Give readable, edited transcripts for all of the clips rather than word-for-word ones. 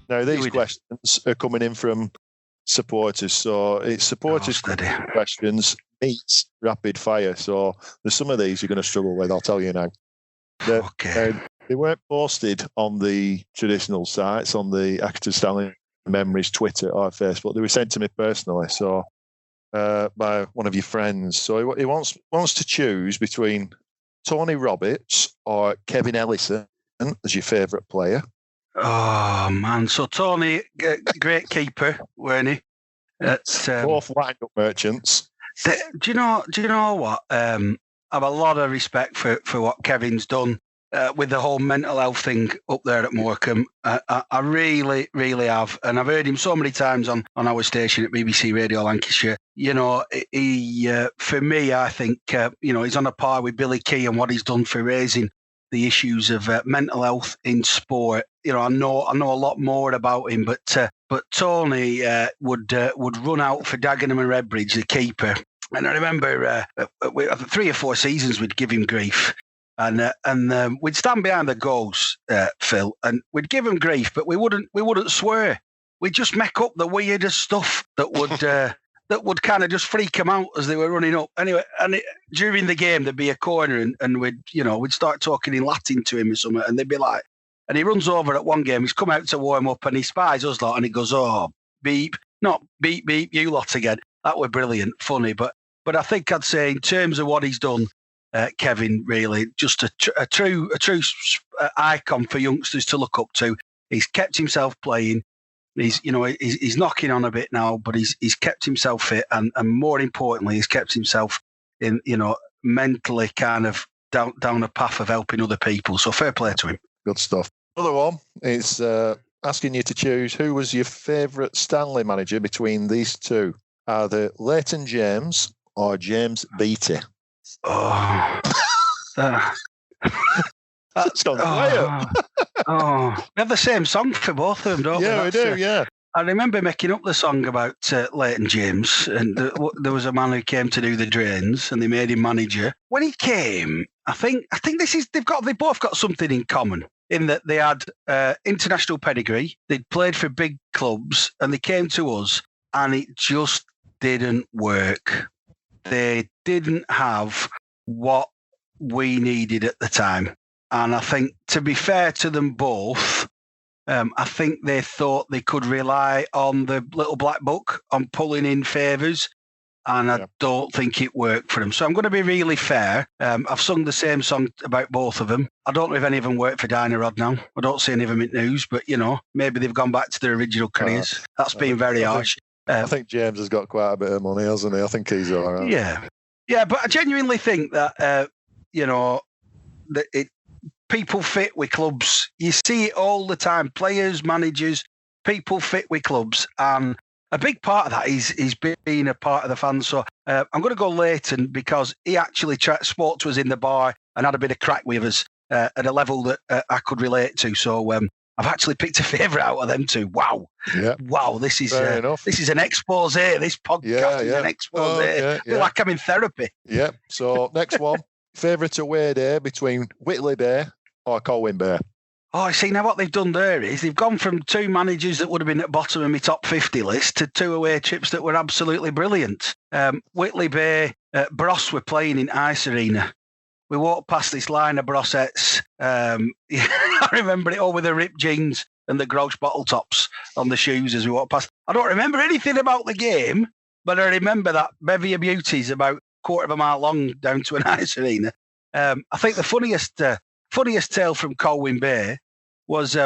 Now, these questions are coming in from supporters. So it's supporters questions meets rapid fire. So there's some of these you're going to struggle with, I'll tell you now. They weren't posted on the traditional sites, on the Accrington Stanley Memories Twitter or Facebook. They were sent to me personally, so by one of your friends. So he wants to choose between Tony Roberts or Kevin Ellison as your favourite player. Oh man! So Tony, great keeper, weren't he? Both wind-up merchants. Do you know what? I have a lot of respect for what Kevin's done with the whole mental health thing up there at Morecambe. I really, really have, and I've heard him so many times on our station at BBC Radio Lancashire. You know, he for me, I think he's on a par with Billy Key and what he's done for raising the issues of mental health in sport. You know, I know a lot more about him, but Tony would run out for Dagenham and Redbridge, the keeper. And I remember 3 or 4 seasons we'd give him grief, and we'd stand behind the goals, Phil, and we'd give him grief, but we wouldn't swear. We'd just make up the weirdest stuff that would kind of just freak them out as they were running up. Anyway, during the game there'd be a corner, and we'd start talking in Latin to him or something, and they'd be like, and he runs over at one game. He's come out to warm up, and he spies us lot, and he goes, "Oh, beep, not beep, beep, you lot again." That were brilliant, funny, but I think I'd say in terms of what he's done, Kevin, really just a true icon for youngsters to look up to. He's kept himself playing. He's knocking on a bit now, but he's kept himself fit, and more importantly, he's kept himself in mentally kind of down a path of helping other people. So fair play to him. Good stuff. Another one is asking you to choose who was your favourite Stanley manager between these two, either Leighton James or James Beattie. Oh, that's gone quiet. We have the same song for both of them, don't we? Yeah, we do, yeah. I remember making up the song about Leighton James, and there was a man who came to do the drains, and they made him manager. When he came, I think they both got something in common in that they had international pedigree. They'd played for big clubs, and they came to us, and it just didn't work. They didn't have what we needed at the time. And I think, to be fair to them both, I think they thought they could rely on the little black book, on pulling in favours, and I don't think it worked for them. So I'm going to be really fair. I've sung the same song about both of them. I don't know if any of them work for Dynarod now. I don't see any of them in news, but, maybe they've gone back to their original careers. That's being very harsh. I think James has got quite a bit of money, hasn't he? I think he's all right. Yeah, but I genuinely think that, people fit with clubs. You see it all the time. Players, managers, people fit with clubs. And a big part of that is being a part of the fans. So I'm going to go Leighton because he actually spoke to us in the bar and had a bit of crack with us at a level that I could relate to. So I've actually picked a favourite out of them two. Wow. Yeah. Wow, this is an expose. This podcast is an expose. I feel like I'm in therapy. Yeah. So next one, favourite away day between Whitley Bay or Colwyn Bay. Oh, see, now what they've done there is they've gone from 2 managers that would have been at the bottom of my top 50 list to 2 away trips that were absolutely brilliant. Whitley Bay, Bros were playing in Ice Arena. We walked past this line of Brossettes. I remember it all with the ripped jeans and the gross bottle tops on the shoes as we walked past. I don't remember anything about the game, but I remember that bevy of beauties about a quarter of a mile long down to an Ice Arena. I think the funniest tale from Colwyn Bay was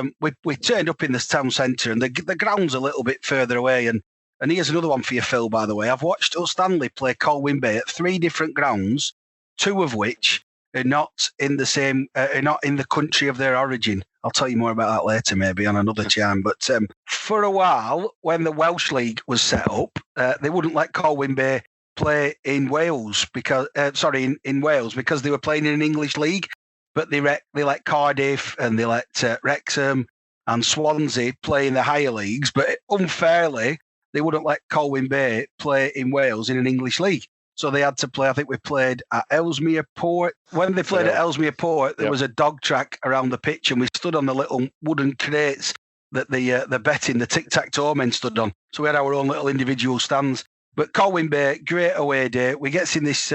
we turned up in this town centre and the ground's a little bit further away. And here's another one for you, Phil, by the way. I've watched Stanley play Colwyn Bay at 3 different grounds, 2 of which are not in the country of their origin. I'll tell you more about that later, maybe on another chime. But for a while, when the Welsh League was set up, they wouldn't let Colwyn Bay play in Wales in Wales because they were playing in an English league. But they let Cardiff and they let Wrexham and Swansea play in the higher leagues. But unfairly, they wouldn't let Colwyn Bay play in Wales in an English league. So they had to play, I think we played at Ellesmere Port. When they played at Ellesmere Port, there was a dog track around the pitch and we stood on the little wooden crates that the betting, the tic-tac-toe men stood on. So we had our own little individual stands. But Colwyn Bay, great away day. We get in this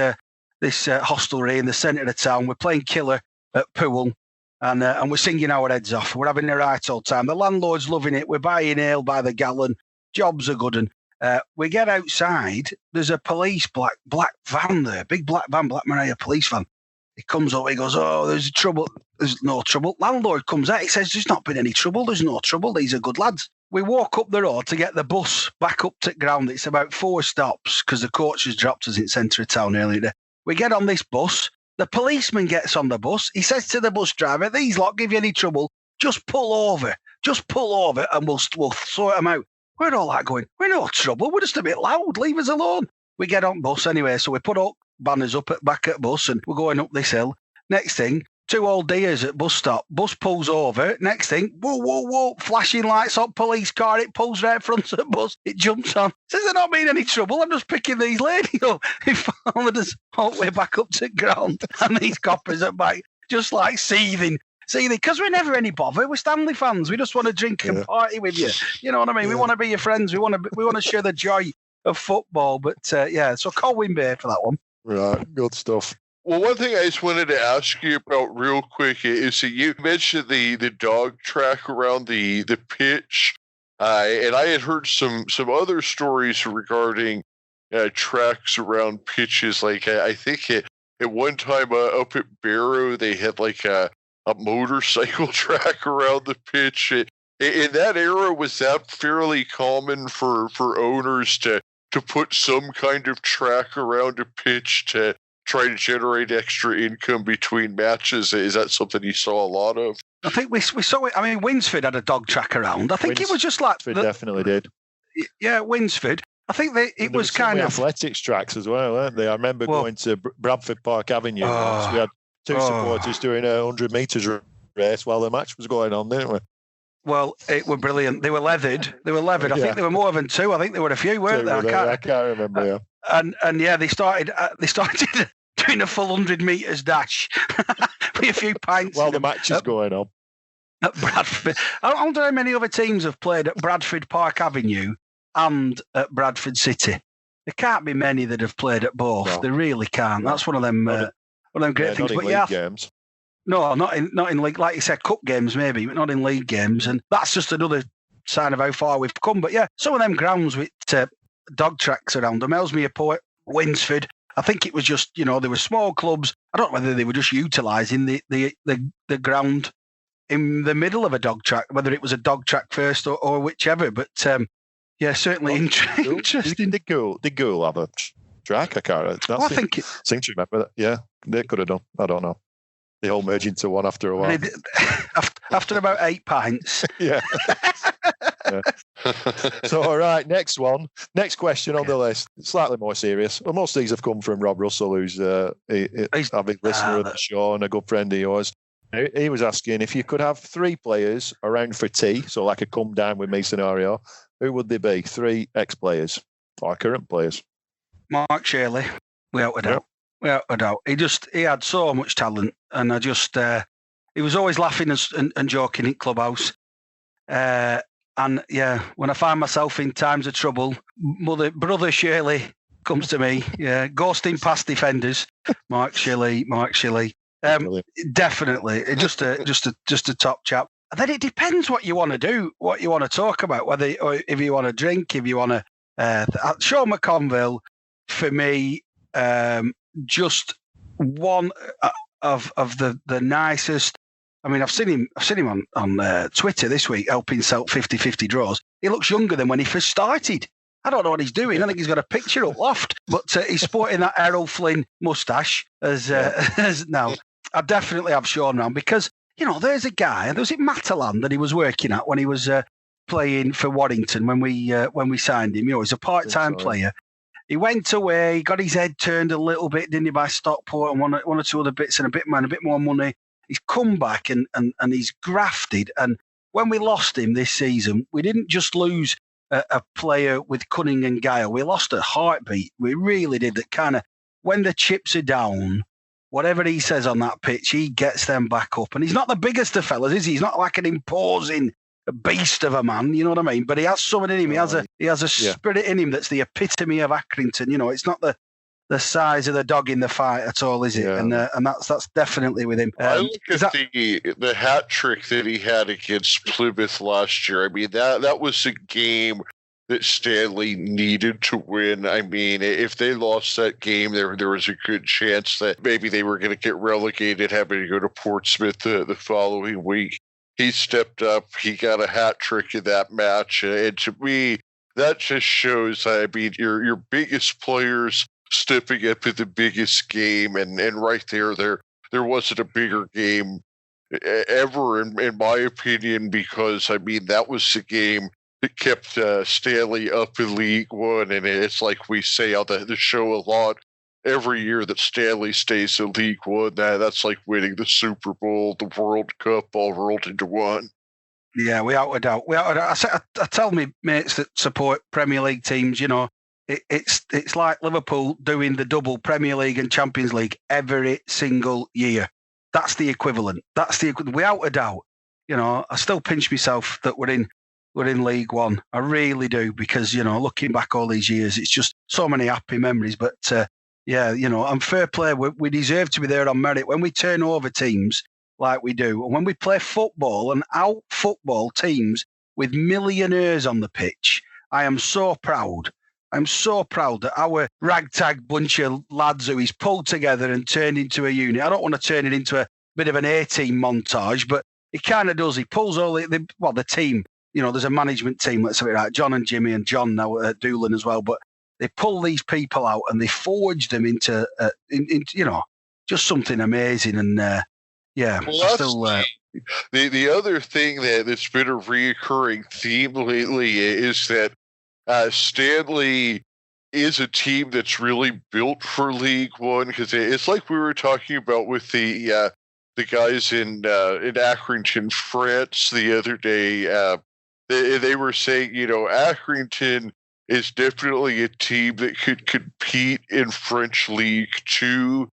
hostelry in the centre of the town. We're playing killer at pool, and we're singing our heads off. We're having a right old time. The landlord's loving it. We're buying ale by the gallon. Jobs are good. And we get outside. There's a police black van there, big black van, Black Maria police van. He comes up, he goes, oh, there's trouble. There's no trouble. Landlord comes out, he says, there's not been any trouble. There's no trouble. These are good lads. We walk up the road to get the bus back up to ground. It's about 4 stops because the coach has dropped us in the centre of town earlier. We get on this bus. The policeman gets on the bus. He says to the bus driver, these lot give you any trouble, just pull over. Just pull over and we'll sort them out. We're all like going, we're no trouble. We're just a bit loud. Leave us alone. We get on bus anyway. So we put up banners up back at bus and we're going up this hill. Next thing, 2 old dears at bus stop. Bus pulls over. Next thing, whoa, flashing lights on, police car. It pulls right in front of the bus. It jumps on. Says there not been any trouble. I'm just picking these ladies up. He followed us all the way back up to ground. And these coppers are back, just like seething. Because we're never any bother. We're Stanley fans. We just want to drink and party with you. You know what I mean? Yeah. We want to be your friends. We want to share the joy of football. But so Colwyn Bay for that one. Right, good stuff. Well, one thing I just wanted to ask you about real quick is that you mentioned the dog track around the pitch, and I had heard some other stories regarding tracks around pitches. Like I think at one time up at Barrow they had like a motorcycle track around the pitch. In that era, was that fairly common for owners to put some kind of track around a pitch to try to generate extra income between matches? Is that something you saw a lot of? I think we saw it. I mean, Winsford had a dog track around. I think it was just like... definitely did. Yeah, Winsford. I think it was kind of... athletics tracks as well, weren't they? I remember going to Bradford Park Avenue. Once. We had 2 supporters doing a 100 metres race while the match was going on, didn't we? Well, it were brilliant. They were leathered. I think there were more than 2. I think there were a few, weren't there? I can't remember, yeah. And yeah, they started doing a full 100 metres dash with a few pints. While the match is going on. At Bradford. I wonder how many other teams have played at Bradford Park Avenue and at Bradford City. There can't be many that have played at both. No. They really can't. That's one of them great things. Not in league games. No, not in league. Like you said, cup games maybe, but not in league games. And that's just another sign of how far we've come. But yeah, some of them grounds with dog tracks around them. Ellesmere Port, Winsford. I think it was just, there were small clubs. I don't know whether they were just utilising the ground in the middle of a dog track, whether it was a dog track first or whichever. But certainly interesting. Did Goal have a track? I can't. I seem to remember that. Yeah, they could have done. I don't know. They all merge into one after a while. After about 8 pints. Yeah. Yeah. So, all right, next question on the list. Slightly more serious. Well, most of these have come from Rob Russell, who's a big listener of the show and a good friend of yours. He was asking if you could have 3 players around for tea, so like a come down with me scenario, who would they be? 3 ex-players or current players? Mark Shirley, without a doubt. Without a doubt. He had so much talent, and he was always laughing and joking in clubhouse. And yeah, when I find myself in times of trouble, brother Shirley comes to me. Yeah, ghosting past defenders. Mark Shirley. Definitely, just a top chap. And then it depends what you want to do, what you want to talk about, or if you want to drink, if you want to. Sean McConville, for me, just one of the nicest. I mean, I've seen him on Twitter this week helping sell 50-50 draws. He looks younger than when he first started. I don't know what he's doing. I think he's got a picture up loft, but he's sporting that Errol Flynn moustache as now. I definitely have Sean round because there's a guy. Was it Matalan that he was working at when he was playing for Warrington when we signed him? He's a part-time player. He went away. He got his head turned a little bit, didn't he, by Stockport and one or two other bits and a bit more money. He's come back and he's grafted. And when we lost him this season, we didn't just lose a player with cunning and guile. We lost a heartbeat. We really did. That kind of, when the chips are down, whatever he says on that pitch, he gets them back up. And he's not the biggest of fellas, is he? He's not like an imposing beast of a man, you know what I mean? But he has something in him. He has a spirit in him that's the epitome of Accrington. You know, it's not the size of the dog in the fight at all, is it? Yeah. And that's definitely with him. I look at the hat trick that he had against Plymouth last year. I mean, that was a game that Stanley needed to win. I mean, if they lost that game, there was a good chance that maybe they were going to get relegated, having to go to Portsmouth the following week. He stepped up. He got a hat trick in that match. And to me, that just shows, I mean, your biggest players stepping up in the biggest game. And right there wasn't a bigger game ever, in my opinion, because, I mean, that was the game that kept Stanley up in League One. And it's like we say on the show a lot, every year that Stanley stays in League One, that's like winning the Super Bowl, the World Cup, all rolled into one. Yeah, without a doubt. I tell me mates that support Premier League teams, you know, it's like Liverpool doing the double Premier League and Champions League every single year. That's the equivalent. Without a doubt. You know, I still pinch myself that we're in League One. I really do, because, you know, looking back all these years, it's just so many happy memories. But yeah, you know, and fair play, we deserve to be there on merit. When we turn over teams like we do, and when we play football and out football teams with millionaires on the pitch, I am so proud. I'm so proud that our ragtag bunch of lads who he's pulled together and turned into a unit. I don't want to turn it into a bit of an A-team montage, but he kind of does. He pulls all the team. You know, there's a management team, let's say, right, John and Jimmy and John now at Doolan as well, but they pull these people out and they forge them into you know, just something amazing. And yeah, well, the other thing that's been a reoccurring theme lately is that Stanley is a team that's really built for League One, because it's like we were talking about with the guys in Accrington, France, the other day. They were saying, you know, Accrington is definitely a team that could compete in French League 2.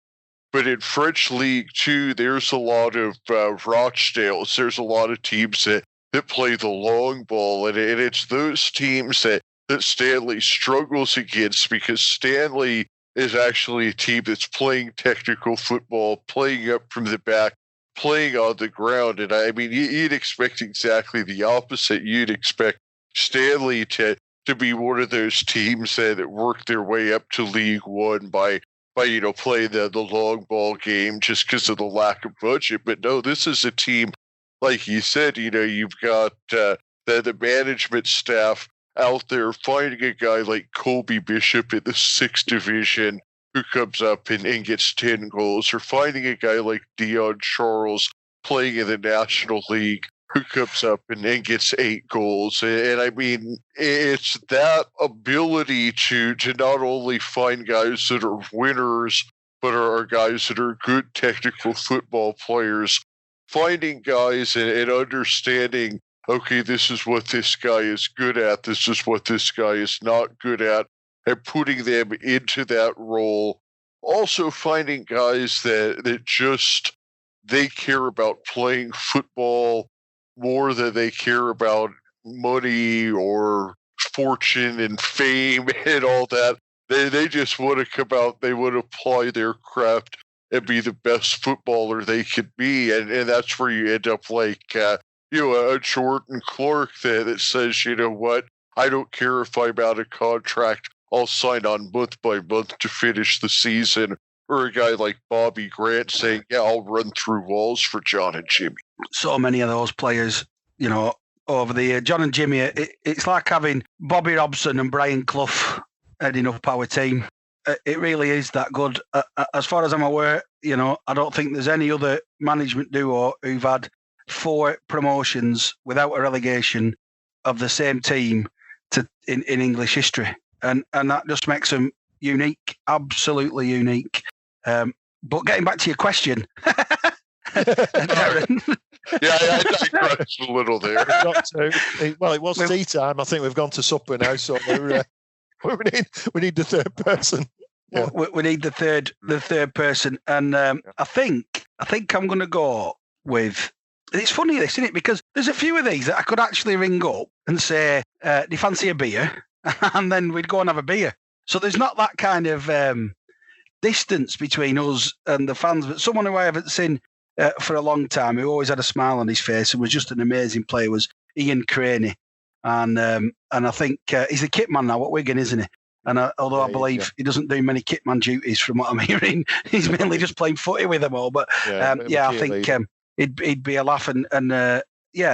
But in French League 2, there's a lot of Rochdales. There's a lot of teams that play the long ball. And it's those teams that Stanley struggles against, because Stanley is actually a team that's playing technical football, playing up from the back, playing on the ground. And I mean, you'd expect exactly the opposite. You'd expect Stanley to be one of those teams that work their way up to League One by you know, playing the long ball game just because of the lack of budget. But no, this is a team, like you said, you know, you've got the management staff out there finding a guy like Colby Bishop in the 6th division who comes up and gets 10 goals, or finding a guy like Dion Charles playing in the National League who comes up and gets 8 goals. And I mean, it's that ability to not only find guys that are winners, but are guys that are good technical football players, finding guys and understanding, okay, this is what this guy is good at, this is what this guy is not good at, and putting them into that role. Also finding guys that just, they care about playing football more than they care about money or fortune and fame and all that. They just want to come out, they want to apply their craft and be the best footballer they could be. And that's where you end up like, you know, a Jordan Clark that says, you know what, I don't care if I'm out of contract, I'll sign on month by month to finish the season. Or a guy like Bobby Grant saying, yeah, I'll run through walls for John and Jimmy. So many of those players, you know, over the year. John and Jimmy, it's like having Bobby Robson and Brian Clough heading up our team. It really is that good. As far as I'm aware, you know, I don't think there's any other management duo who've had 4 promotions without a relegation of the same team in English history. And that just makes them unique, absolutely unique. But getting back to your question, Darren. Yeah, I digressed a little there. Well, it was tea time. I think we've gone to supper now, so we need the third person. Yeah. We need the third person, and I think I'm going to go with. It's funny, this, isn't it? Because there's a few of these that I could actually ring up and say, do you fancy a beer? And then we'd go and have a beer. So there's not that kind of distance between us and the fans. But someone who I haven't seen for a long time, who always had a smile on his face and was just an amazing player, was Ian Craney. And I think he's a kit man now at Wigan, isn't he? And although I believe he doesn't do many kitman duties, from what I'm hearing, he's mainly just playing footy with them all. But I think he'd be a laugh, and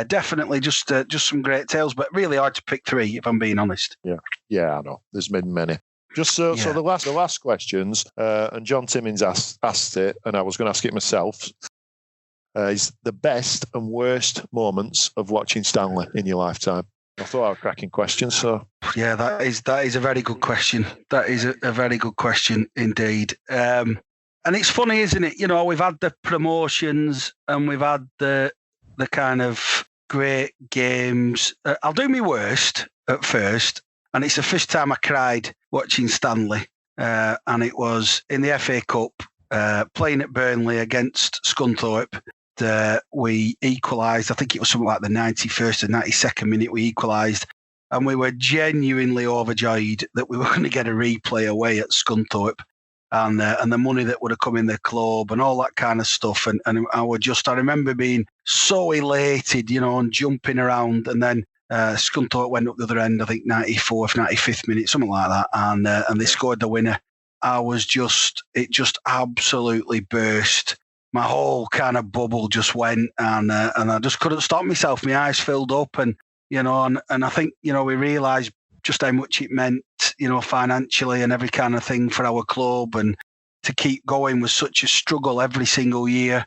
definitely just some great tales. But really hard to pick three, if I'm being honest. Yeah, I know. There's been many. So the last questions, and John Timmins asked it, and I was going to ask it myself. Is the best and worst moments of watching Stanley in your lifetime? I thought I was cracking questions. So yeah, that is a very good question. That is a very good question indeed. And it's funny, isn't it? You know, we've had the promotions and we've had the kind of great games. I'll do my worst at first, and it's the first time I cried watching Stanley, and it was in the FA Cup, playing at Burnley against Scunthorpe. We equalised. I think it was something like the 91st and 92nd minute we equalised, and we were genuinely overjoyed that we were going to get a replay away at Scunthorpe, and the money that would have come in the club and all that kind of stuff. And I remember being so elated, you know, and jumping around. And then Scunthorpe went up the other end, I think 94th, 95th minute, something like that, and they scored the winner. It just absolutely burst. My whole kind of bubble just went, and I just couldn't stop myself. My eyes filled up, and you know, and I think, you know, we realised just how much it meant, you know, financially and every kind of thing for our club, and to keep going was such a struggle every single year.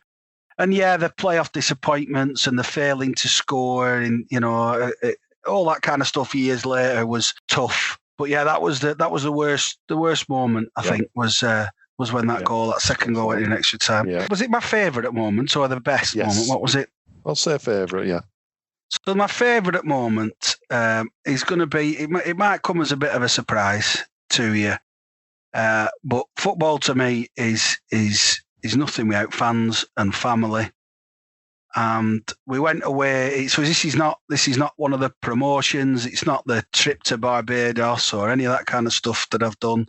And yeah, the playoff disappointments and the failing to score, and you know, all that kind of stuff years later was tough. But yeah, that was the worst moment, I think, was when that second goal went in extra time. Yeah. Was it my favourite moment or the best moment? What was it? I'll say favourite, yeah. So my favourite moment is going to be, it might come as a bit of a surprise to you, but football to me is nothing without fans and family. And we went away. So this is not one of the promotions. It's not the trip to Barbados or any of that kind of stuff that I've done.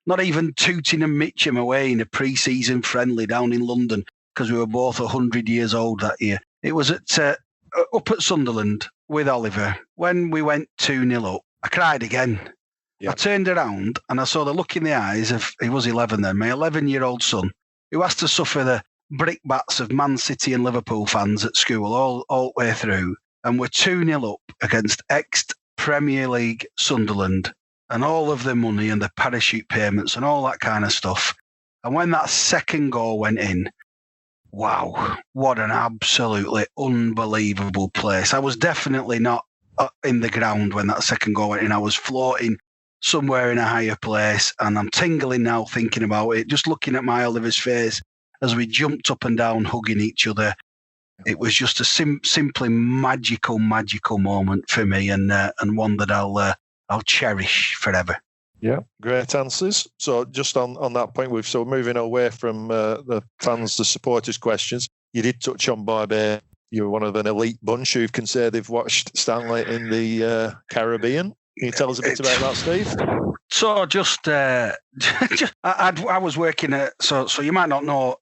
Not even Tooting and Mitcham away in a pre-season friendly down in London, because we were both 100 years old that year. It was up at Sunderland with Oliver. When we went 2-0 up, I cried again. Yep. I turned around and I saw the look in the eyes of, he was 11 then, my 11-year-old son, who has to suffer the brickbats of Man City and Liverpool fans at school all the way through. And we're 2-0 up against ex-Premier League Sunderland, and all of the money and the parachute payments and all that kind of stuff. And when that second goal went in, wow, what an absolutely unbelievable place. I was definitely not in the ground when that second goal went in. I was floating somewhere in a higher place, and I'm tingling now thinking about it, just looking at my Oliver's face as we jumped up and down hugging each other. It was just a simply magical moment for me, and one that I'll cherish forever. Yeah, great answers. So just on that point, we're moving away from the fans, the supporters' questions. You did touch on Barbados. You're one of an elite bunch who can say they've watched Stanley in the Caribbean. Can you tell us a bit about that, Steve? So I was working at, so you might not know,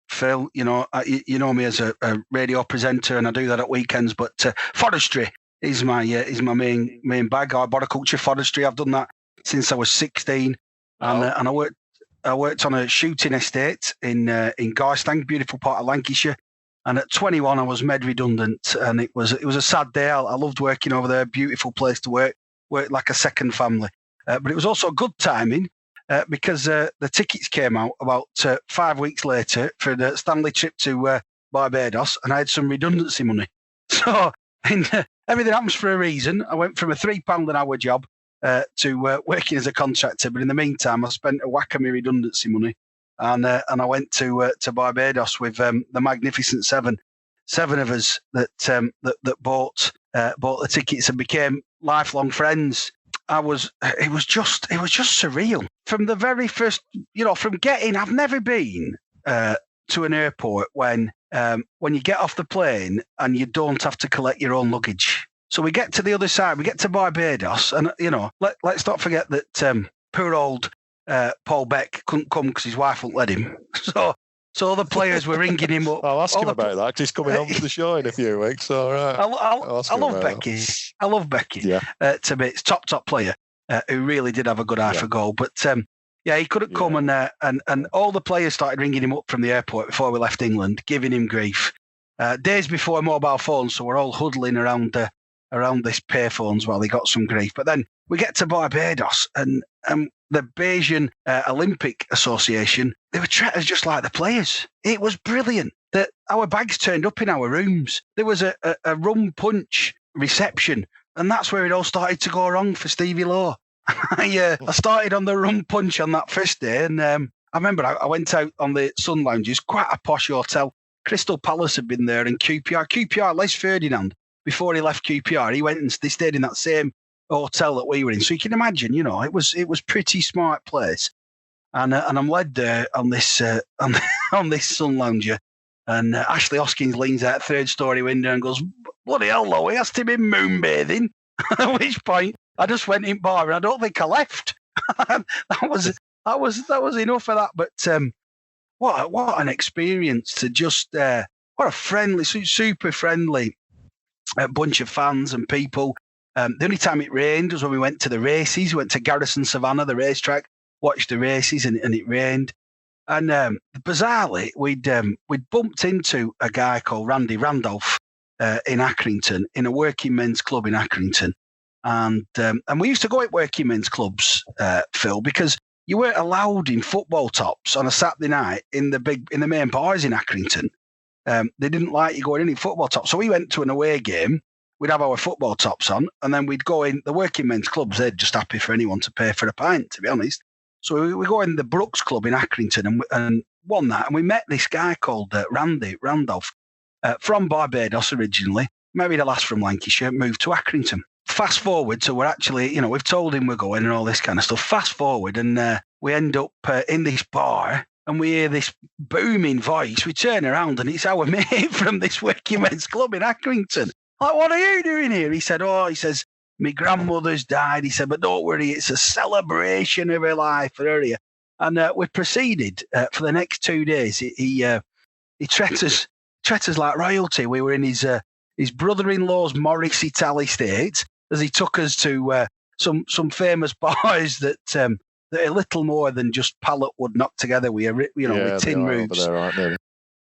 Phil, you know me as a radio presenter, and I do that at weekends, but forestry is my main bag. Arboriculture, forestry. I've done that since I was 16, and I worked on a shooting estate in Garstang, beautiful part of Lancashire. And at 21, I was made redundant, and it was a sad day. I loved working over there, beautiful place to work like a second family. But it was also good timing because the tickets came out about 5 weeks later for the Stanley trip to Barbados, and I had some redundancy money. So everything happens for a reason. I went from a £3 an hour job to working as a contractor, but in the meantime, I spent a whack of my redundancy money, and I went to Barbados with the Magnificent Seven of us that bought the tickets and became lifelong friends. It was just surreal from the very first. You know, from getting, I've never been to an airport when you get off the plane and you don't have to collect your own luggage. So we get to the other side, we get to Barbados, and let's not forget that poor old Paul Beck couldn't come because his wife wouldn't let him. So the players were ringing him up. I'll ask him about that. He's coming on to the show in a few weeks. All right. I love Becky. I love Becky. Yeah. To me, it's top player who really did have a good eye for goal. But he couldn't come, and all the players started ringing him up from the airport before we left England, giving him grief. Days before mobile phones, so we're all huddling around this payphones while he got some grief. But then we get to Barbados, and the Bayesian Olympic Association, they were treated just like the players. It was brilliant that our bags turned up in our rooms. There was a rum punch reception, and that's where it all started to go wrong for Stevie Lowe. I started on the rum punch on that first day, and I remember I went out on the Sun Lounges, quite a posh hotel. Crystal Palace had been there, and QPR, Les Ferdinand, before he left QPR, he went and they stayed in that same hotel that we were in. So you can imagine, it was pretty smart place. And I'm led there on this on this Sun Lounger, and Ashley Hoskins leans out third story window and goes, "Bloody hell, Lowe, he has to be moonbathing." At which point I just went in bar, and I don't think I left. that was enough of that. But what an experience to just what a friendly, super friendly bunch of fans and people. The only time it rained was when we went to the races. We went to Garrison Savannah, the racetrack, watched the races, and it rained. And bizarrely, we'd bumped into a guy called Randy Randolph in Accrington, in a working men's club in Accrington. And we used to go at working men's clubs, Phil, because you weren't allowed in football tops on a Saturday night in the main bars in Accrington. They didn't like you going in football tops. So we went to an away game. We'd have our football tops on, and then we'd go in the working men's clubs. They're just happy for anyone to pay for a pint, to be honest. So we go in the Brooks Club in Accrington and won that. And we met this guy called Randy Randolph from Barbados originally, maybe the last from Lancashire, moved to Accrington. Fast forward, so we're actually, we've told him we're going and all this kind of stuff. Fast forward, and we end up in this bar, and we hear this booming voice. We turn around, and it's our mate from this working men's club in Accrington. Like, what are you doing here? He said, my grandmother's died. He said, but don't worry, it's a celebration of her life for her here. And we proceeded for the next 2 days. He treated us like royalty. We were in his brother-in-law's Morris Italy estate as he took us to some famous bars that are a little more than just pallet wood knocked together with tin roofs. There,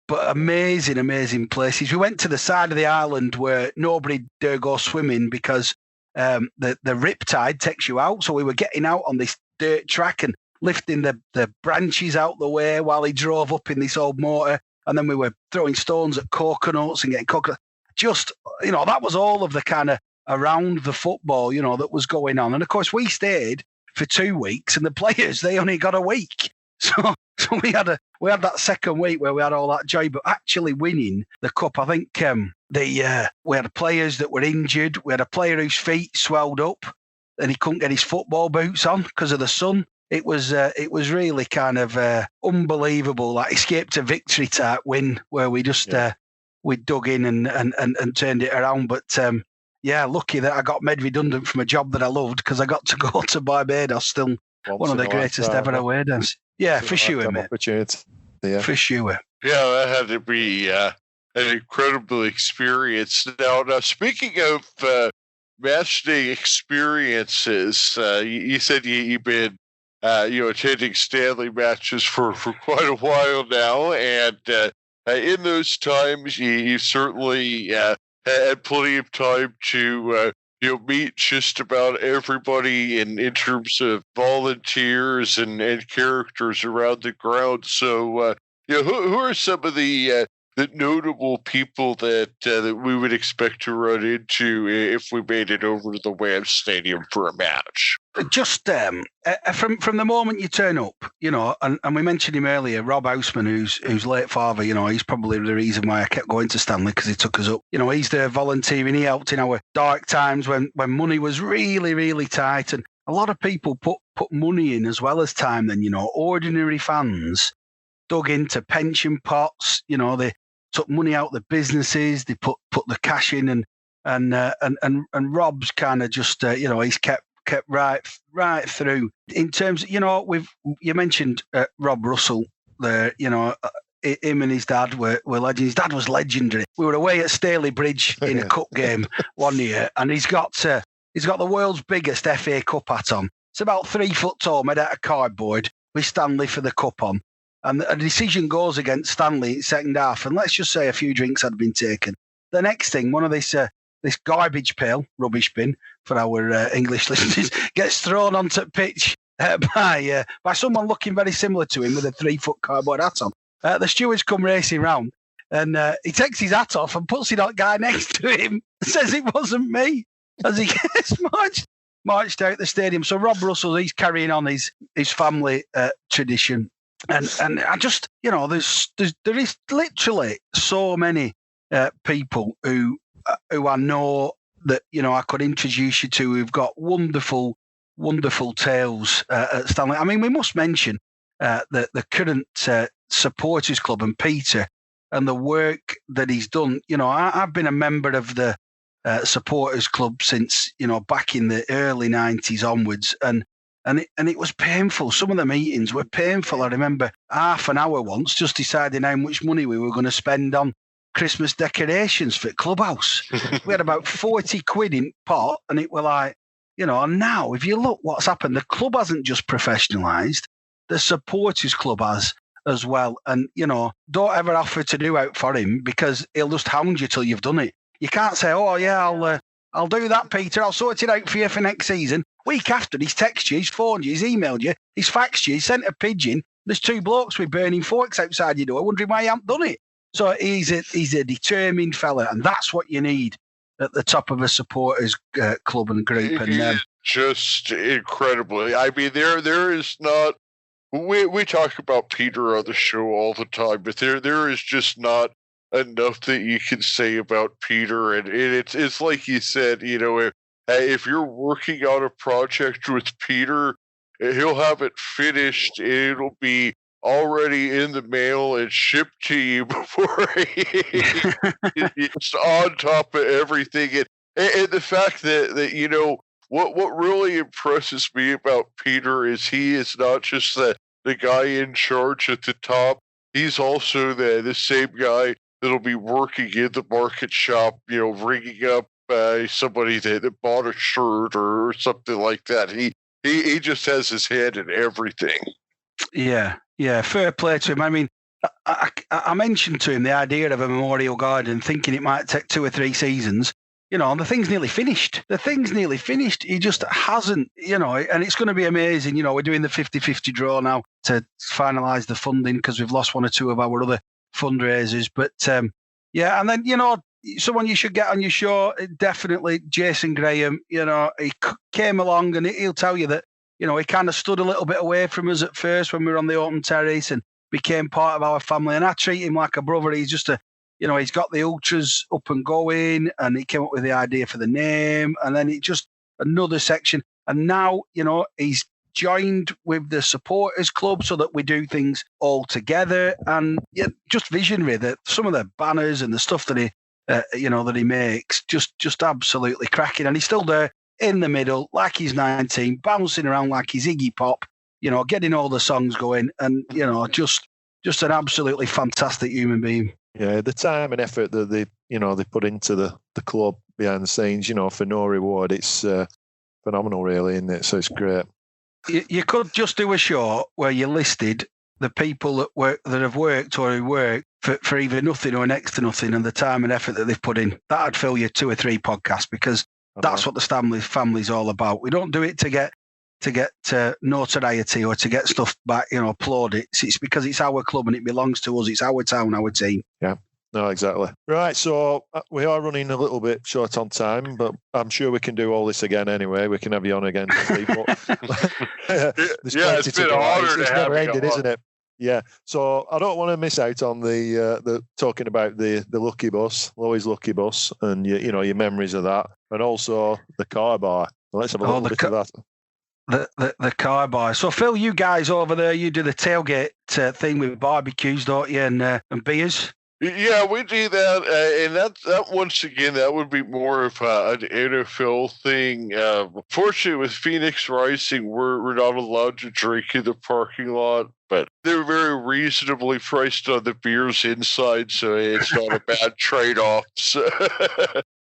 but amazing places. We went to the side of the island where nobody dare go swimming because the riptide takes you out. So we were getting out on this dirt track and lifting the branches out the way while he drove up in this old motor. And then we were throwing stones at coconuts and getting coconuts. Just, that was all of the kind of around the football, that was going on. And of course, we stayed for 2 weeks, and the players, they only got a week. So we had that second week where we had all that joy, but actually winning the cup, I think we had players that were injured. We had a player whose feet swelled up and he couldn't get his football boots on because of the sun. It was really kind of unbelievable, like escape to victory type win where we just we dug in and turned it around. But lucky that I got made redundant from a job that I loved because I got to go to Barbados, still one of the greatest ever away days. Yeah, for sure, mate. Yeah. For sure. Yeah, that had to be an incredible experience. Now speaking of match day experiences, you said you've been attending Stanley matches for quite a while now, and in those times you certainly had plenty of time to meet just about everybody in terms of volunteers and characters around the ground. So, who are some of the notable people that we would expect to run into if we made it over to the Wham Stadium for a match? Just from the moment you turn up, and we mentioned him earlier, Rob Houseman, whose late father, he's probably the reason why I kept going to Stanley because he took us up. He's there volunteering. He helped in our dark times when money was really, really tight, and a lot of people put money in as well as time. Then ordinary fans dug into pension pots. They took money out of the businesses. They put the cash in, and Rob's kind of just he's kept right through. In terms, you mentioned Rob Russell there. Him and his dad were legends. His dad was legendary. We were away at Staley Bridge in a cup game one year, and he's got the world's biggest FA Cup hat on. It's about 3 foot tall, made out of cardboard, with Stanley for the cup on. And a decision goes against Stanley in second half, and let's just say a few drinks had been taken. The next thing, one of this garbage pail, rubbish bin for our English listeners, gets thrown onto pitch by someone looking very similar to him with a 3 foot cardboard hat on. The stewards come racing round, and he takes his hat off and puts it on the guy next to him and says it wasn't me as he gets marched out the stadium. So Rob Russell, he's carrying on his family tradition. And I just, there is literally so many people who I know that, I could introduce you to who've got wonderful tales at Stanley. I mean, we must mention the current supporters club and Peter and the work that he's done. I've been a member of the supporters club since, back in the early 90s onwards. And it was painful. Some of the meetings were painful. I remember half an hour once just deciding how much money we were going to spend on Christmas decorations for the clubhouse. We had about 40 quid in pot, and it were like, and now if you look what's happened, the club hasn't just professionalised, the supporters club has as well. And, don't ever offer to do out for him, because he'll just hound you till you've done it. You can't say, oh, yeah, I'll do that, Peter. I'll sort it out for you for next season. Week after, he's texted you, he's phoned you, he's emailed you, he's faxed you, he's sent a pigeon. There's 2 blokes with burning forks outside your door wondering why you haven't done it. So he's a determined fella, and that's what you need at the top of a supporters club and group. And just incredibly. I mean, there is not. We talk about Peter on the show all the time, but there is just not enough that you can say about Peter. And it's like you said, if you're working on a project with Peter, he'll have it finished. It'll be already in the mail and shipped to you before it's on top of everything. And the fact that what really impresses me about Peter is he is not just the guy in charge at the top. He's also the same guy that'll be working in the market shop, ringing up somebody that bought a shirt or something like that. He just has his hand in everything. Yeah, fair play to him. I mean, I mentioned to him the idea of a memorial garden, thinking it might take 2 or 3 seasons. And the thing's nearly finished. He just hasn't, and it's going to be amazing. We're doing the 50-50 draw now to finalise the funding because we've lost 1 or 2 of our other fundraisers. But, and then, someone you should get on your show, definitely Jason Graham. He came along and he'll tell you that, he kind of stood a little bit away from us at first when we were on the open terrace and became part of our family. And I treat him like a brother. He's just he's got the ultras up and going, and he came up with the idea for the name, and then it just another section. And now, he's joined with the supporters club so that we do things all together. And just visionary that some of the banners and the stuff that he, that he makes, just absolutely cracking. And he's still there in the middle, like he's 19, bouncing around like he's Iggy Pop, getting all the songs going, and just an absolutely fantastic human being. Yeah, the time and effort that they put into the club behind the scenes, for no reward, it's phenomenal, really, isn't it? So it's great. You could just do a show where you listed the people that have worked or who work for either nothing or next to nothing, and the time and effort that they've put in. That'd fill you 2 or 3 podcasts, because that's what the Stanley family's all about. We don't do it to get notoriety or to get stuff back, plaudits. It's because it's our club and it belongs to us. It's our town, our team. Yeah, no, exactly. Right, so we are running a little bit short on time, but I'm sure we can do all this again anyway. We can have you on again. It's been an honor to have you ending, isn't it? Yeah, so I don't want to miss out on the talking about the lucky bus, Lowey's lucky bus, and your memories of that, and also the car bar. Let's have a little bit of that. the car bar. So Phil, you guys over there, you do the tailgate thing with barbecues, don't you, and beers? Yeah, we do that, and that once again, that would be more of an NFL thing. Fortunately, with Phoenix Rising, we're not allowed to drink in the parking lot, but they're very reasonably priced on the beers inside, so it's not a bad trade-off. So,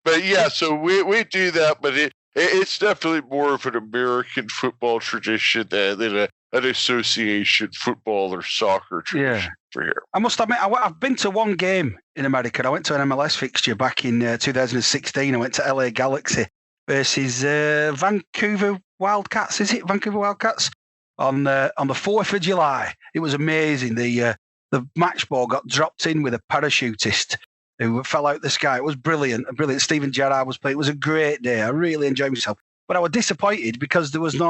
but yeah, so we do that, but it's definitely more of an American football tradition than an association football or soccer tradition for here. I must admit, I've been to one game in America. I went to an MLS fixture back in 2016. I went to LA Galaxy versus Vancouver Wildcats. Is it Vancouver Wildcats? On the 4th of July. It was amazing. The match ball got dropped in with a parachutist who fell out the sky. It was brilliant. Brilliant. Steven Gerrard was playing. It was a great day. I really enjoyed myself. But I was disappointed because there was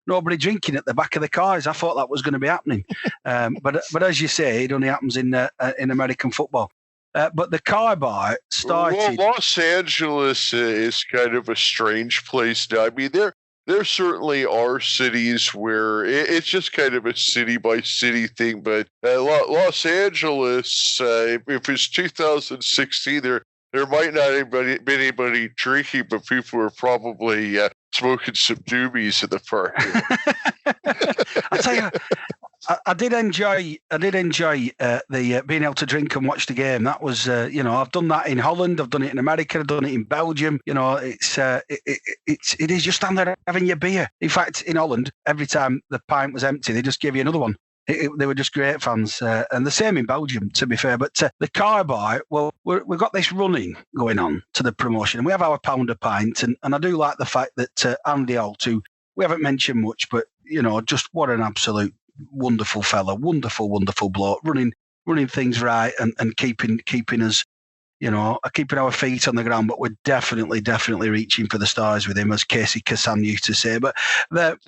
nobody drinking at the back of the cars. I thought that was going to be happening. But as you say, it only happens in American football. But the car bar started... Well, Los Angeles is kind of a strange place now. I mean, there certainly are cities where it's just kind of a city-by-city thing, but Los Angeles, if it's 2016, there might not have been anybody drinking, but people were probably smoking some doobies in the park. I tell you, I did enjoy the being able to drink and watch the game. That was, I've done that in Holland, I've done it in America, I've done it in Belgium. It is just stand there having your beer. In fact, in Holland, every time the pint was empty, they just gave you another one. They were just great fans, and the same in Belgium, to be fair. But the car bar, well, we've got this running going on to the promotion, and we have our pound a pint, and I do like the fact that Andy Holt, who we haven't mentioned much, but just what an absolute wonderful fella, wonderful bloke, running things right and keeping us, keeping our feet on the ground. But we're definitely reaching for the stars with him, as Casey Kassan used to say. But the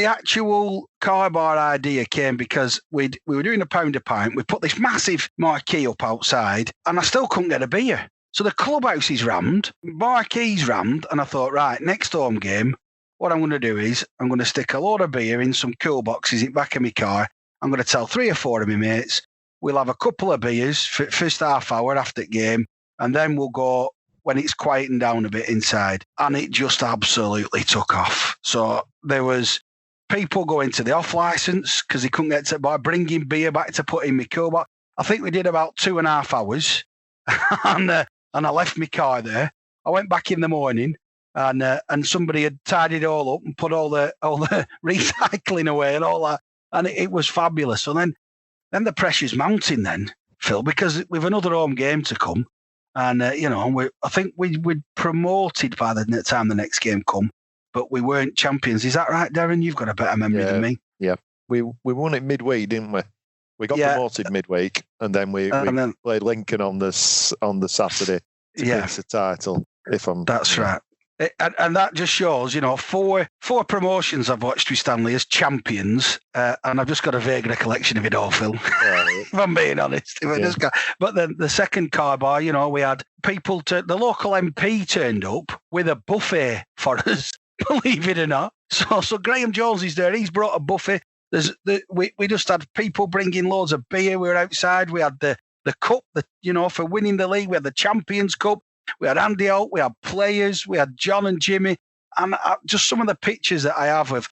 actual car bar idea came because we were doing a pound a pint. We put this massive marquee up outside, and I still couldn't get a beer. So the clubhouse is rammed, marquee's rammed, and I thought, right, next home game, what I'm going to do is I'm going to stick a load of beer in some cool boxes in the back of my car. I'm going to tell 3 or 4 of my mates. We'll have a couple of beers for first half hour after the game, and then we'll go when it's quieting down a bit inside. And it just absolutely took off. So there was people going to the off license because they couldn't get to by bringing beer back to put in my cool box. I think we did about 2.5 hours, and I left my car there. I went back in the morning. And somebody had tidied it all up and put all the recycling away and all that, and it was fabulous. So then the pressure's mounting, then Phil, because we've another home game to come, and I think we'd promoted by the time the next game come, but we weren't champions. Is that right, Darren? You've got a better memory than me. Yeah, we won it midweek, didn't we? We got promoted midweek, and then we played Lincoln on the Saturday to fix the title. That's right. And that just shows, 4 promotions I've watched with Stanley as champions, and I've just got a vague recollection of it all, Phil, if I'm being honest. But then the second car bar, we had people, the local MP turned up with a buffet for us, believe it or not. So Graham Jones is there. He's brought a buffet. We just had people bringing loads of beer. We were outside. We had the cup, for winning the league. We had the Champions Cup. We had Andy Holt, we had players, we had John and Jimmy, and just some of the pictures that I have of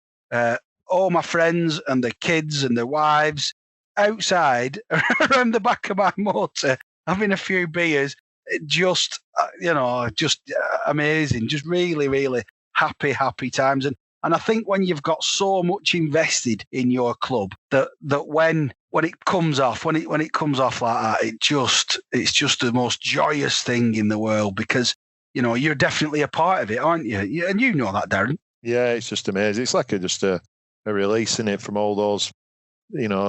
all my friends and the kids and their wives outside around the back of my motor having a few beers. Just amazing, just really, really happy times. And I think when you've got so much invested in your club that when it comes off like that, it's just the most joyous thing in the world, because you're definitely a part of it, aren't you? And you know that, Darren. Yeah, it's just amazing. It's like just a releasing it from all those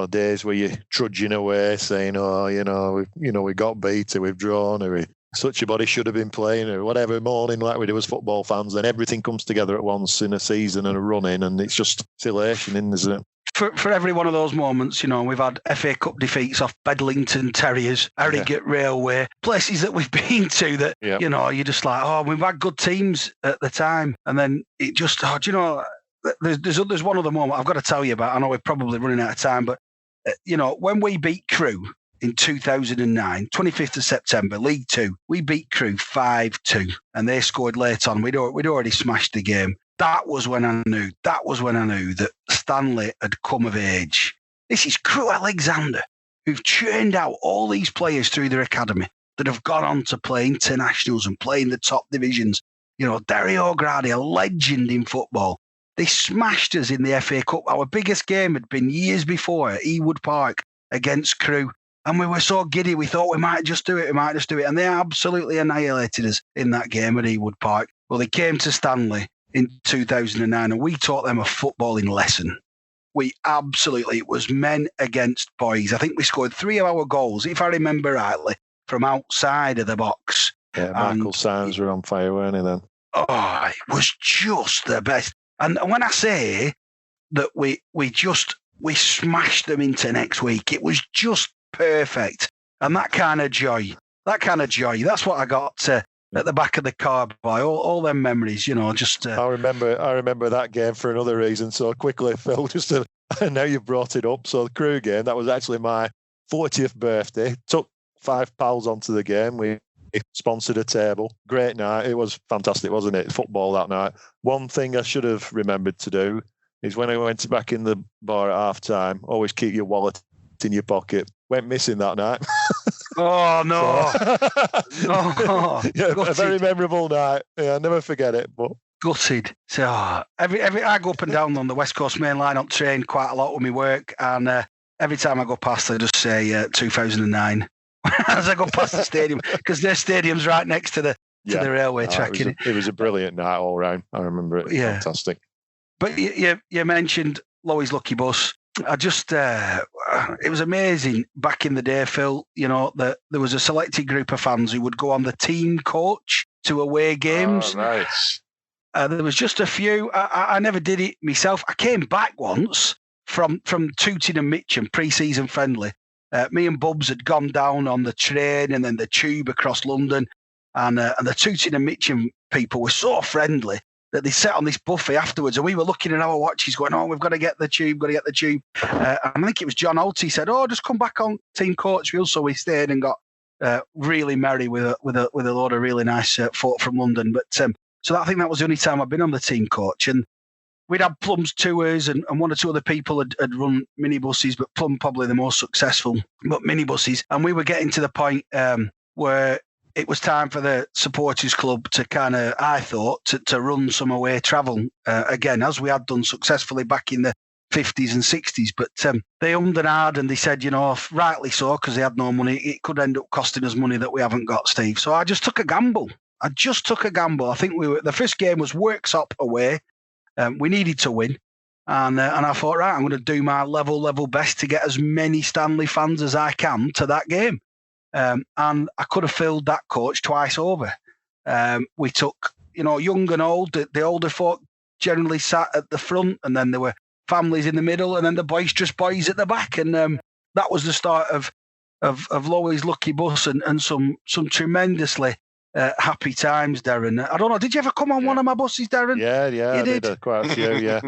days where you're trudging away saying, we got beat, or we've drawn, or such a body should have been playing, or whatever, mourning like we do as football fans. Then everything comes together at once in a season and a run in, and it's just elation, isn't it? for every one of those moments, we've had FA Cup defeats off Bedlington Terriers, Harrogate Railway, places that we've been to that, you're just like, we've had good teams at the time. And then it just, there's one other moment I've got to tell you about. I know we're probably running out of time, but, when we beat Crewe in 2009, 25th of September, League Two, we beat Crewe 5-2, and they scored late on. We'd already smashed the game. That was when I knew that Stanley had come of age. This is Crewe Alexander, who've churned out all these players through their academy that have gone on to play internationals and play in the top divisions. Derry O'Grady, a legend in football. They smashed us in the FA Cup. Our biggest game had been years before at Ewood Park against Crewe. And we were so giddy, we thought we might just do it. And they absolutely annihilated us in that game at Ewood Park. Well, they came to Stanley in 2009 and we taught them a footballing lesson. It was men against boys. I think we scored 3 of our goals, if I remember rightly, from outside of the box. Yeah, Michael Sands were on fire, weren't he then? Oh, it was just the best. And when I say that we smashed them into next week, it was just perfect. And that kind of joy, that's what I got at the back of the car, boy. All them memories, just... I remember that game for another reason so quickly, Phil, now you've brought it up. So the Crewe game, that was actually my 40th birthday. Took 5 pals onto the game. We sponsored a table. Great night. It was fantastic, wasn't it? Football that night. One thing I should have remembered to do is when I went back in the bar at half time, always keep your wallet in your pocket. Went missing that night. Oh no! No. Yeah, a very memorable night. Yeah, I'll never forget it. But gutted. So every I go up and down on the West Coast Main Line on train quite a lot with my work, and every time I go past, I just say 2009 as I go past the stadium because their stadium's right next to the railway track. It was a brilliant night all round. I remember it. Yeah. Fantastic. But you mentioned Lowey's Lucky Bus. It was amazing back in the day, Phil, that there was a selected group of fans who would go on the team coach to away games. Oh, nice. There was just a few. I never did it myself. I came back once from Tooting and Mitcham, pre-season friendly. Me and Bubs had gone down on the train and then the tube across London. And the Tooting and Mitcham people were so friendly that they sat on this buffet afterwards, and we were looking at our watches going, we've got to get the tube, And I think it was John Holt, he said, just come back on team coach wheel. So we stayed and got really merry with a load of really nice folk from London. But so I think that was the only time I've been on the team coach. And we'd had Plum's tours, and one or two other people had run minibuses, but Plum probably the most successful, but minibuses. And we were getting to the point where it was time for the supporters club to kind of, I thought, to run some away travel again, as we had done successfully back in the 50s and 60s. But they ummed and ahed, and they said, rightly so, because they had no money, it could end up costing us money that we haven't got, Steve. So I just took a gamble. I think the first game was Worksop away. We needed to win. And I thought, right, I'm going to do my level best to get as many Stanley fans as I can to that game. And I could have filled that coach twice over. We took, young and old. The older folk generally sat at the front, and then there were families in the middle, and then the boisterous boys at the back. And that was the start of Lowey's Lucky Bus and some tremendously happy times, Darren. I don't know, did you ever come on one of my buses, Darren? Yeah, I did quite a few, yeah.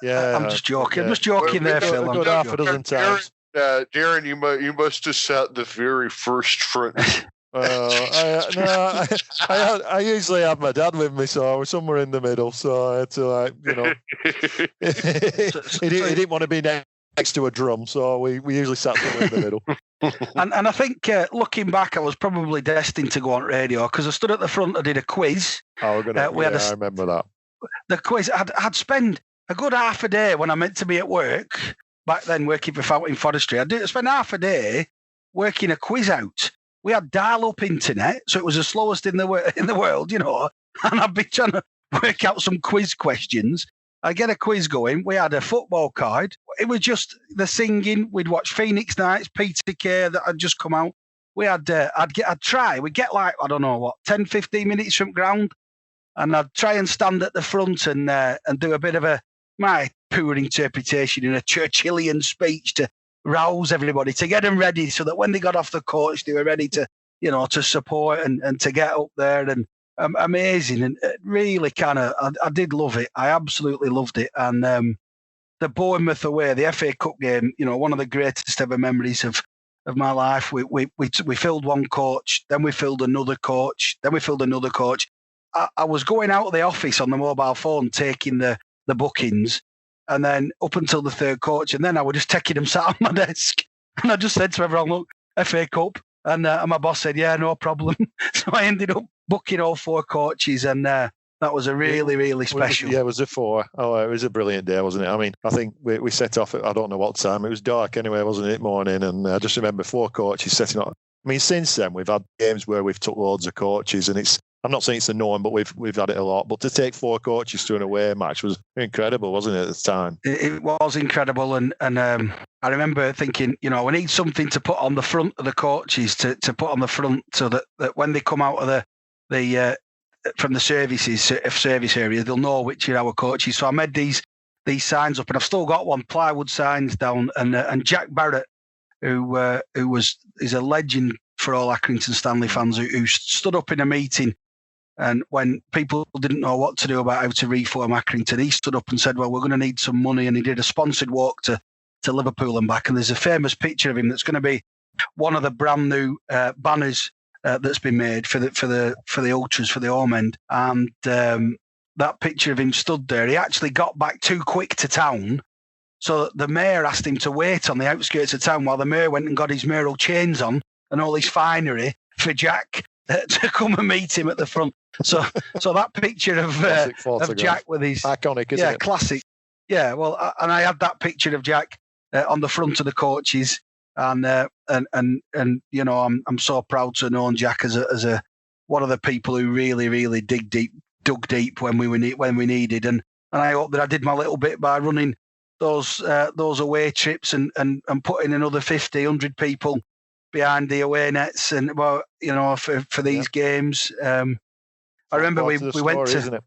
Yeah, I'm just joking. I'm just joking there, Phil. Good half a dozen times. Darren, you must have sat the very first front. I usually have my dad with me, so I was somewhere in the middle. So I had to, he didn't want to be next to a drum, so we usually sat somewhere in the middle. And I think looking back, I was probably destined to go on radio because I stood at the front. I did a quiz. I remember that. The quiz. I'd spend a good half a day when I meant to be at work. Back then, working for Fountain Forestry, I spent half a day working a quiz out. We had dial-up internet, so it was the slowest in the world, And I'd be trying to work out some quiz questions. I'd get a quiz going. We had a football card. It was just the singing. We'd watch Phoenix Nights, Peter Kay that had just come out. We had, I'd try. We'd get 10, 15 minutes from ground, and I'd try and stand at the front and do a bit of my poor interpretation in a Churchillian speech to rouse everybody, to get them ready so that when they got off the coach, they were ready to, to support and to get up there. And amazing. And really I did love it. I absolutely loved it. And the Bournemouth away, the FA Cup game, one of the greatest ever memories of my life. We filled one coach, then we filled another coach, then we filled another coach. I was going out of the office on the mobile phone, taking the bookings, and then up until the third coach, and then I was just taking them sat on my desk. And I just said to everyone, look, FA Cup. And my boss said, yeah, no problem. So I ended up booking all 4 coaches, and that was a really, really special. It was a 4. Oh, it was a brilliant day, wasn't it? I mean, I think we set off at, I don't know what time. It was dark anyway, wasn't it, morning? And I just remember 4 coaches setting up. I mean, since then, we've had games where we've took loads of coaches, and I'm not saying it's the norm, but we've had it a lot. But to take 4 coaches to an away match was incredible, wasn't it, at the time? It was incredible. And I remember thinking, we need something to put on the front of the coaches, to put on the front so that when they come out of the from the service area, they'll know which are our coaches. So I made these signs up, and I've still got one, plywood signs down. And Jack Barrett, who is a legend for all Accrington Stanley fans, who stood up in a meeting, and when people didn't know what to do about how to reform Accrington, he stood up and said, well, we're going to need some money. And he did a sponsored walk to Liverpool and back. And there's a famous picture of him that's going to be one of the brand new banners that's been made for the ultras, for the home end. And that picture of him stood there, he actually got back too quick to town. So the mayor asked him to wait on the outskirts of town while the mayor went and got his mayoral chains on and all his finery for Jack to come and meet him at the front. So that picture of Jack with his iconic, isn't it? Classic. Yeah, well, and I had that picture of Jack on the front of the coaches, and I'm so proud to know Jack as a one of the people who really, really dug deep when we needed, and I hope that I did my little bit by running those away trips and putting another 50, 100 people behind the away nets, and for these games. I remember we went to, isn't it?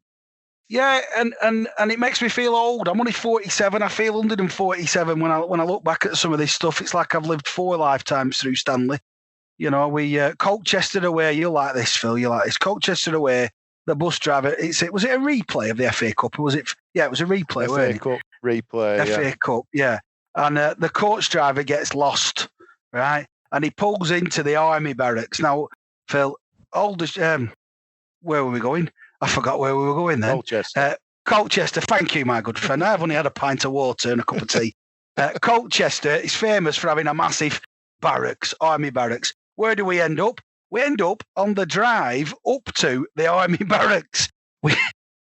Yeah, and it makes me feel old. I'm only 47. I feel 147 when I look back at some of this stuff. It's like I've lived 4 lifetimes through Stanley. We Colchester away. You like this, Phil? You like this? Colchester away. The bus driver. Was it a replay of the FA Cup? Or was it? Yeah, it was a replay. FA Cup replay. FA Cup. Yeah, and the coach driver gets lost, right? And he pulls into the army barracks. Now, Phil, where were we going? I forgot where we were going then. Colchester, thank you, my good friend. I've only had a pint of water and a cup of tea. Colchester is famous for having a massive barracks, army barracks. Where do we end up? We end up on the drive up to the army barracks. I'm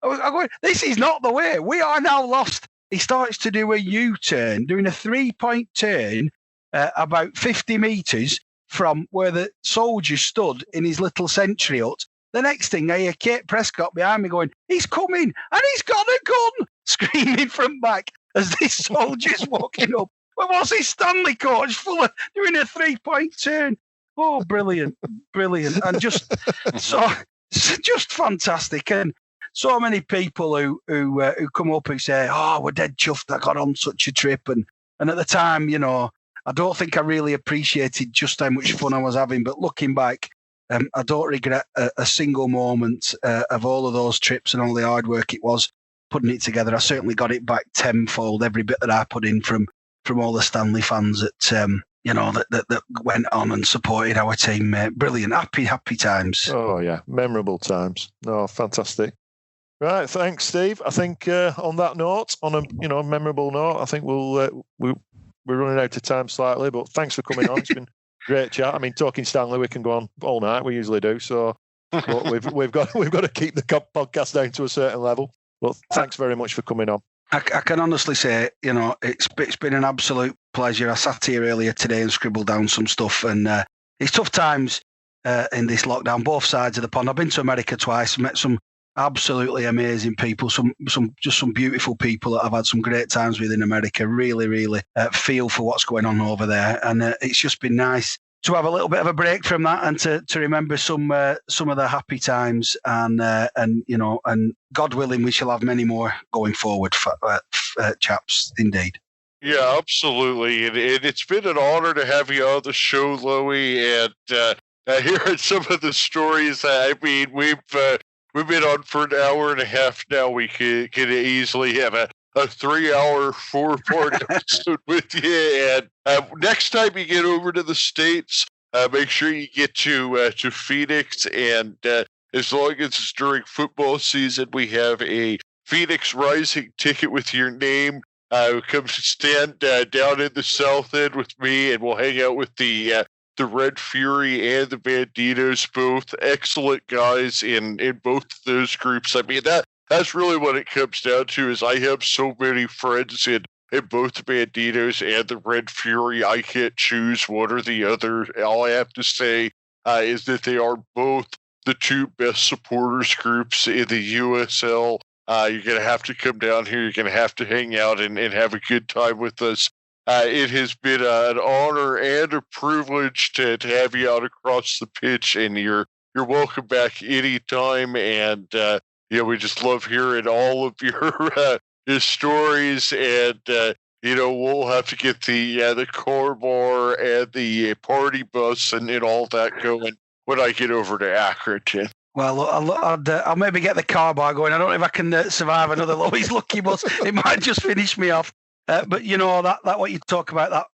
going, this is not the way. We are now lost. He starts to do a U-turn, doing a 3-point turn about 50 metres from where the soldier stood in his little sentry hut. The next thing, I hear Kate Prescott behind me going, he's coming, and he's got a gun, screaming from back as this soldier's walking up. Well, what's his Stanley coach full of doing a 3-point turn? Oh, brilliant, and just fantastic. And so many people who come up who say, "Oh, we're dead chuffed I got on such a trip," and at the time, I don't think I really appreciated just how much fun I was having. But looking back, I don't regret a single moment of all of those trips and all the hard work it was putting it together. I certainly got it back tenfold, every bit that I put in from all the Stanley fans that went on and supported our team. Brilliant, happy times. Oh yeah, memorable times. Oh, fantastic. Right, thanks, Steve. I think on that note, on a memorable note, I think we're running out of time slightly, but thanks for coming on. It's been great chat. I mean, talking Stanley, we can go on all night. We usually do. So but we've got to keep the podcast down to a certain level. But thanks very much for coming on. I can honestly say, it's been an absolute pleasure. I sat here earlier today and scribbled down some stuff, and it's tough times in this lockdown, both sides of the pond. I've been to America twice, met some absolutely amazing people, some beautiful people that I've had some great times with in America. Really, really feel for what's going on over there, and it's just been nice to have a little bit of a break from that and to remember some of the happy times, and God willing, we shall have many more going forward, chaps. Indeed. Yeah, absolutely, and it's been an honor to have you on the show, Lowey, and hearing some of the stories. I mean, we've been on for an hour and a half now. We can easily have a 3-hour, 4-part episode with you. And next time you get over to the States, make sure you get to Phoenix. And as long as it's during football season, we have a Phoenix Rising ticket with your name. Come stand down in the South End with me, and we'll hang out with the Red Fury and the Banditos, both excellent guys in both of those groups. I mean, that's really what it comes down to, is I have so many friends in both the Banditos and the Red Fury. I can't choose one or the other. All I have to say is that they are both the two best supporters groups in the USL. You're going to have to come down here. You're going to have to hang out and have a good time with us. It has been an honor and a privilege to have you out across the pitch, and you're welcome back anytime. And we just love hearing all of your stories. And we'll have to get the car bar and the party bus and all that going when I get over to Accrington. Well, I'll maybe get the car bar going. I don't know if I can survive another Lowey's Lucky Bus. It might just finish me off. But that what you talk about, that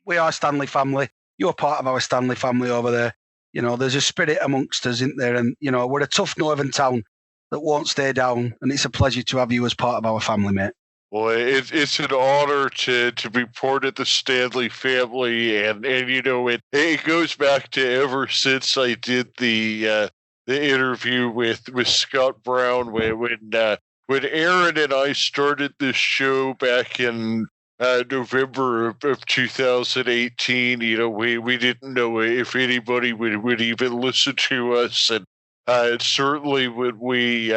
we are a Stanley family. You're part of our Stanley family over there. There's a spirit amongst us, isn't there? And we're a tough northern town that won't stay down. And it's a pleasure to have you as part of our family, mate. Well, it's an honor to be part of the Stanley family, and it goes back to ever since I did the interview with Scott Brown when Aaron and I started this show back in November of 2018. We didn't know if anybody would even listen to us, and certainly when we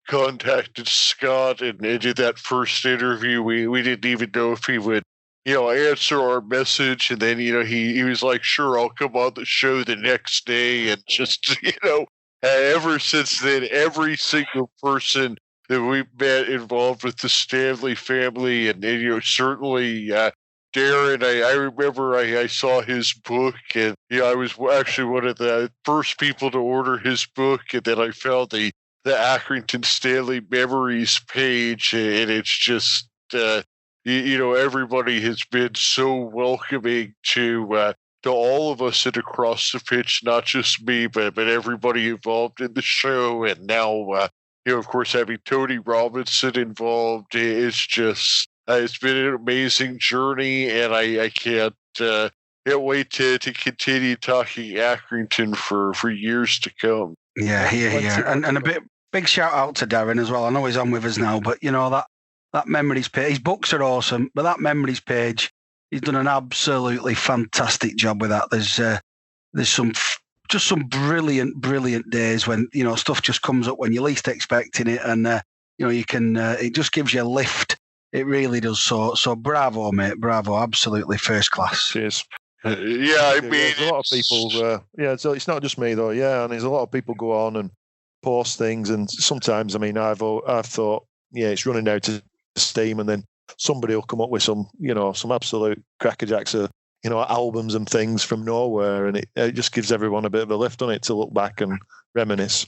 contacted Scott and did that first interview, we didn't even know if he would answer our message. And then he was like, sure, I'll come on the show the next day. And just ever since then, every single person that we've met involved with the Stanley family, and certainly Darren, I remember I saw his book, and I was actually one of the first people to order his book, and then I found the Accrington Stanley Memories page, and it's just everybody has been so welcoming to all of us and across the pitch, not just me, but everybody involved in the show. And now of course, having Tony Robinson involved, it's just it's been an amazing journey, and I can't wait to continue talking Accrington for years to come. Yeah, here. And a big shout out to Darren as well. I know he's on with us now, but that memories page, his books are awesome, but that memories page, he's done an absolutely fantastic job with that. There's some brilliant days when stuff just comes up when you're least expecting it, and you can it just gives you a lift. It really does. So bravo, mate, bravo, absolutely first class. Cheers. I mean, there's a lot of people. So it's not just me though. Yeah, and there's a lot of people go on and post things, and sometimes, I mean, I've thought, it's running out of steam, and then somebody will come up with some absolute crackerjacks of albums and things from nowhere, and it just gives everyone a bit of a lift on it to look back and reminisce.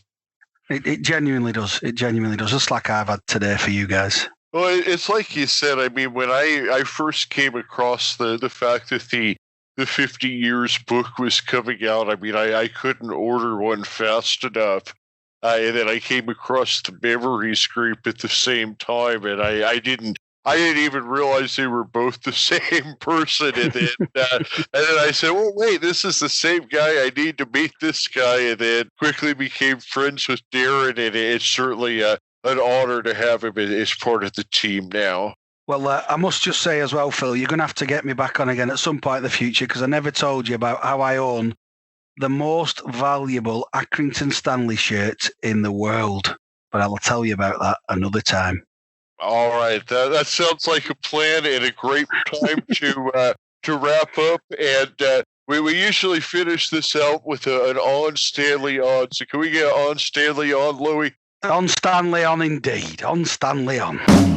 It genuinely does. It genuinely does, just like I've had today for you guys. Well, it's like you said. I mean, when I first came across the fact that the 50 years book was coming out, I mean, I couldn't order one fast enough. And then I came across the memories group at the same time, and I didn't even realize they were both the same person. And then, I said, well, wait, this is the same guy. I need to meet this guy. And then quickly became friends with Darren, and it's certainly an honor to have him as part of the team now. Well, I must just say as well, Phil, you're going to have to get me back on again at some point in the future, because I never told you about how I own the most valuable Accrington Stanley shirt in the world. But I will tell you about that another time. All right, that sounds like a plan and a great time to wrap up. And We usually finish this out with an on Stanley on. So can we get on Stanley on, Lowey? On Stanley on indeed. On Stanley on.